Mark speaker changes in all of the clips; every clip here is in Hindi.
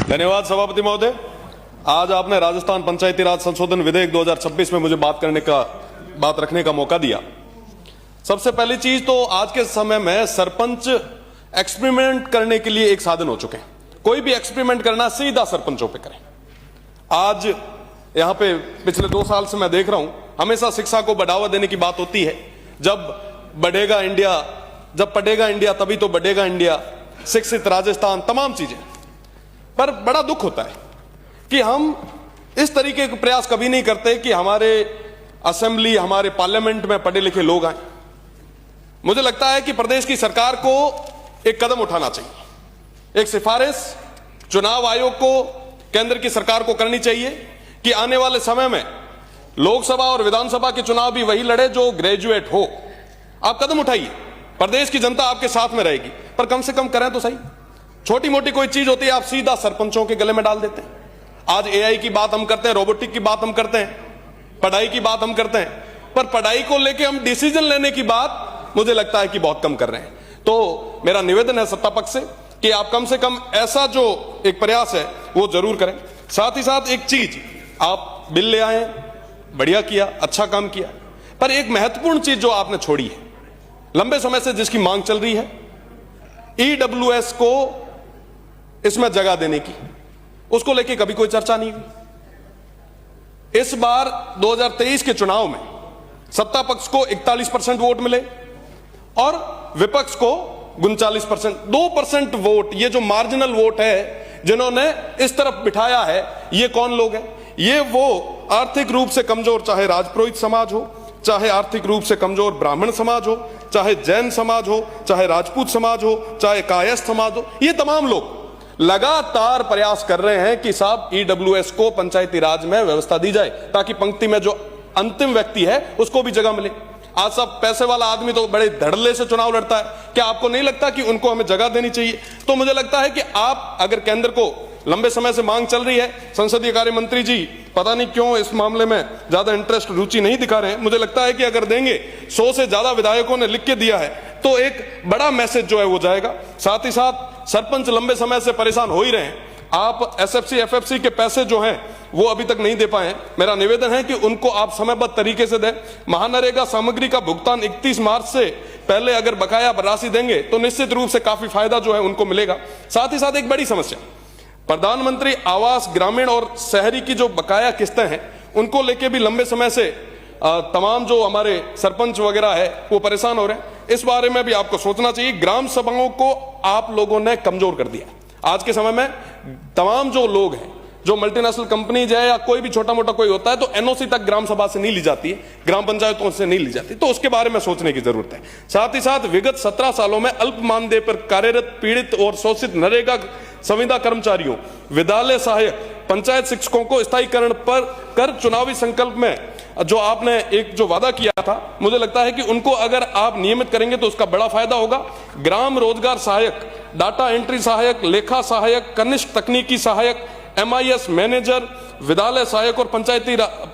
Speaker 1: धन्यवाद सभापति महोदय। आज आपने राजस्थान पंचायती राज संशोधन विधेयक 2026 में मुझे बात रखने का मौका दिया। सबसे पहली चीज तो आज के समय में सरपंच एक्सपेरिमेंट करने के लिए एक साधन हो चुके हैं। कोई भी एक्सपेरिमेंट करना सीधा सरपंचों पे करें। आज यहां पे पिछले 2 साल से मैं देख रहा हूं, हमेशा शिक्षा को बढ़ावा देने की बात होती है। जब पढ़ेगा इंडिया तभी तो बढ़ेगा इंडिया, शिक्षित राजस्थान, तमाम चीजें। पर बड़ा दुख होता है कि हम इस तरीके के प्रयास कभी नहीं करते कि हमारे असेंबली, हमारे पार्लियामेंट में पढ़े लिखे लोग आए। मुझे लगता है कि प्रदेश की सरकार को एक कदम उठाना चाहिए। एक सिफारिश चुनाव आयोग को, केंद्र की सरकार को करनी चाहिए कि आने वाले समय में लोकसभा और विधानसभा के चुनाव भी वही लड़े जो ग्रेजुएट हो। आप कदम उठाइए, प्रदेश की जनता आपके साथ में रहेगी, पर कम से कम करें तो सही। छोटी मोटी कोई चीज होती है आप सीधा सरपंचों के गले में डाल देते हैं। आज एआई की बात हम करते हैं, रोबोटिक की बात हम करते हैं, पढ़ाई की बात हम करते हैं, पर पढ़ाई को लेके हम डिसीजन लेने की बात मुझे लगता है कि बहुत कम कर रहे हैं। तो मेरा निवेदन है सत्ता पक्ष से कि आप कम से कम ऐसा जो एक प्रयास है वो जरूर करें। साथ ही साथ एक चीज, आप बिल ले आए, बढ़िया किया, अच्छा काम किया, पर एक महत्वपूर्ण चीज जो आपने छोड़ी है, लंबे समय से जिसकी मांग चल रही है, ईडब्ल्यूएस को इसमें जगह देने की, उसको लेके कभी कोई चर्चा नहीं हुई। इस बार 2023 के चुनाव में सत्ता पक्ष को 41% वोट मिले और विपक्ष को 39%। 2% वोट, ये जो मार्जिनल वोट है जिन्होंने इस तरफ बिठाया है, ये कौन लोग हैं? ये वो आर्थिक रूप से कमजोर, चाहे राजपुरोहित समाज हो, चाहे आर्थिक रूप से कमजोर ब्राह्मण समाज हो, चाहे जैन समाज हो, चाहे राजपूत समाज हो, चाहे कायस्थ समाज हो, ये तमाम लोग लगातार प्रयास कर रहे हैं कि साहब ईडब्ल्यूएस को पंचायती राज में व्यवस्था दी जाए ताकि पंक्ति में जो अंतिम व्यक्ति है उसको भी जगह मिले। आज सब पैसे वाला आदमी तो बड़े धड़ल्ले से चुनाव लड़ता है, क्या आपको नहीं लगता कि उनको हमें जगह देनी चाहिए? तो मुझे लगता है कि आप अगर केंद्र को लंबे समय से मांग चल रही है, संसदीय कार्य मंत्री जी पता नहीं क्यों इस मामले में ज्यादा इंटरेस्ट, रुचि नहीं दिखा रहे हैं। मुझे लगता है कि अगर देंगे, 100 से ज्यादा विधायकों ने लिख के दिया है, तो एक बड़ा मैसेज जो है वो जाएगा। साथ ही साथ सरपंच लंबे समय से परेशान हो ही रहे हैं। आप एसएफसी एफएफसी के पैसे जो हैं वो अभी तक नहीं दे पाए हैं। मेरा निवेदन है कि उनको आप समयबद्ध तरीके से दें। महानरेगा सामग्री का भुगतान 31 मार्च से पहले अगर बकाया राशि देंगे तो निश्चित रूप से काफी फायदा जो है उनको मिलेगा। साथ ही साथ एक बड़ी समस्या, प्रधानमंत्री आवास ग्रामीण और शहरी की जो बकाया किस्तें हैं उनको लेके भी लंबे समय से तमाम जो हमारे सरपंच वगैरह है वो परेशान हो रहे हैं। इस बारे में भी आपको सोचना चाहिए। ग्राम सभाओं को आप लोगों ने कमजोर कर दिया। आज के समय में तमाम जो लोग हैं, जो मल्टीनेशनल कंपनीज है या कोई भी छोटा मोटा कोई होता है, तो एनओसी तक ग्राम सभा से नहीं ली जाती है, ग्राम पंचायतों से नहीं ली जाती, तो उसके बारे में सोचने की जरूरत है। साथ ही साथ विगत 17 सालों में अल्प मानदेय पर कार्यरत पीड़ित और शोषित नरेगा संविदा कर्मचारियों, विद्यालय सहायक, पंचायत शिक्षकों को स्थायीकरण पर कर चुनावी संकल्प में जो आपने एक जो वादा किया था, मुझे लगता है कि उनको अगर आप नियमित करेंगे तो उसका बड़ा फायदा होगा। ग्राम रोजगार सहायक, डाटा एंट्री सहायक, लेखा सहायक, कनिष्ठ तकनीकी सहायक, एमआईएस मैनेजर, विद्यालय सहायक और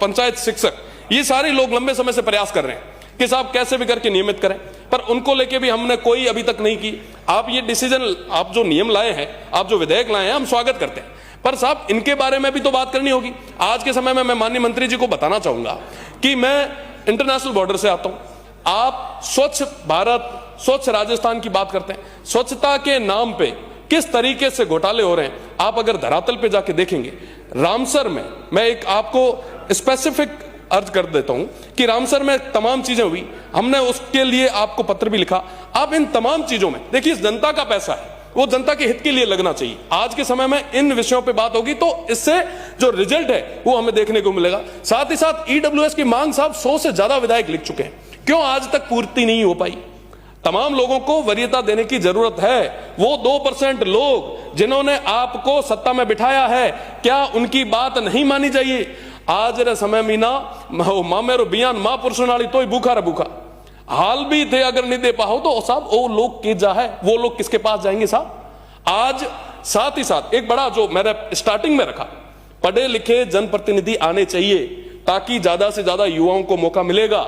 Speaker 1: पंचायत शिक्षक, ये सारे लोग लंबे समय से प्रयास कर रहे हैं कि साहब कैसे भी करके नियमित करें, पर उनको लेके भी हमने कोई अभी तक नहीं की। आप ये डिसीजन, आप जो नियम लाए हैं, आप जो विधेयक लाए हैं, हम स्वागत करते हैं, पर साहब इनके बारे में भी तो बात करनी होगी। आज के समय में मैं माननीय मंत्री जी को बताना चाहूंगा कि मैं इंटरनेशनल बॉर्डर से आता हूं। आप स्वच्छ भारत, स्वच्छ राजस्थान की बात करते हैं, स्वच्छता के नाम पे किस तरीके से घोटाले हो रहे हैं आप अगर धरातल पे जाके देखेंगे। रामसर में मैं एक आपको स्पेसिफिक अर्ज कर देता हूं कि रामसर में तमाम चीजें हुई, हमने उसके लिए आपको पत्र भी लिखा। आप इन तमाम चीजों में देखिए, जनता का पैसा है, वो जनता के हित के लिए लगना चाहिए। आज के समय में इन विषयों पे बात होगी तो इससे जो रिजल्ट है वो हमें देखने को मिलेगा। साथ ही साथ ईडब्ल्यूएस की मांग साहब 100 से ज्यादा विधायक लिख चुके हैं, क्यों आज तक पूर्ति नहीं हो पाई? तमाम लोगों को वरीयता देने की जरूरत है। वो 2% लोग जिन्होंने आपको सत्ता में बिठाया है, क्या उनकी बात नहीं मानी जाइए? आज रे समय मीना माँ मेरो बियान माँ पुरुषनाली तो भूखा रे भूखा हाल भी थे, अगर नहीं दे पाओ तो साहब वो लोग के जा है, वो लोग किसके पास जाएंगे साहब? आज साथ ही साथ एक बड़ा जो मैंने स्टार्टिंग में रखा, पढ़े लिखे जनप्रतिनिधि आने चाहिए ताकि ज्यादा से ज्यादा युवाओं को मौका मिलेगा।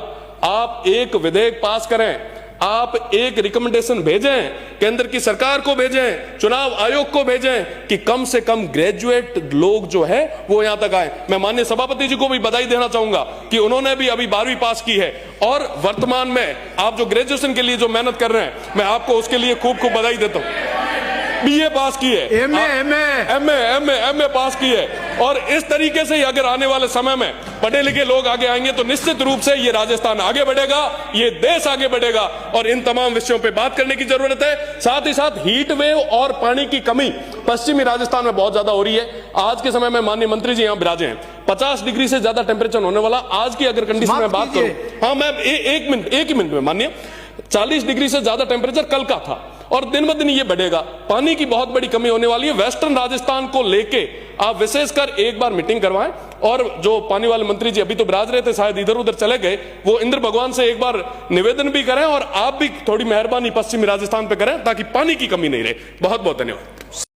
Speaker 1: आप एक विधेयक पास करें आप एक रिकमेंडेशन भेजें, केंद्र की सरकार को भेजें, चुनाव आयोग को भेजें कि कम से कम ग्रेजुएट लोग जो है वो यहां तक आए। मैं माननीय सभापति जी को भी बधाई देना चाहूंगा कि उन्होंने भी अभी 12वीं पास की है और वर्तमान में आप जो ग्रेजुएशन के लिए जो मेहनत कर रहे हैं, मैं आपको उसके लिए खूब खूब बधाई देता हूं। बीए पास की है, एमए पास की है, और इस तरीके से अगर आने वाले समय में पढ़े लिखे लोग आगे आएंगे तो निश्चित रूप से ये राजस्थान आगे बढ़ेगा, ये देश आगे बढ़ेगा। और इन तमाम विषयों पे बात करने की जरूरत है। साथ ही साथ हीट वेव और पानी की कमी पश्चिमी राजस्थान में बहुत ज्यादा हो रही है। आज के समय में माननीय मंत्री जी यहां विराजे हैं, 50 डिग्री से ज्यादा टेम्परेचर होने वाला। आज की अगर कंडीशन में बात करूं, हाँ मैं एक ही मिनट में, माननीय 40 डिग्री से ज्यादा टेम्परेचर कल का था और दिन ब दिन ये बढ़ेगा। पानी की बहुत बड़ी कमी होने वाली है। वेस्टर्न राजस्थान को लेके आप विशेषकर एक बार मीटिंग करवाएं, और जो पानी वाले मंत्री जी अभी तो विराज रहे थे, शायद इधर उधर चले गए, वो इंद्र भगवान से एक बार निवेदन भी करें और आप भी थोड़ी मेहरबानी पश्चिमी राजस्थान पे करें ताकि पानी की कमी नहीं रहे। बहुत बहुत धन्यवाद।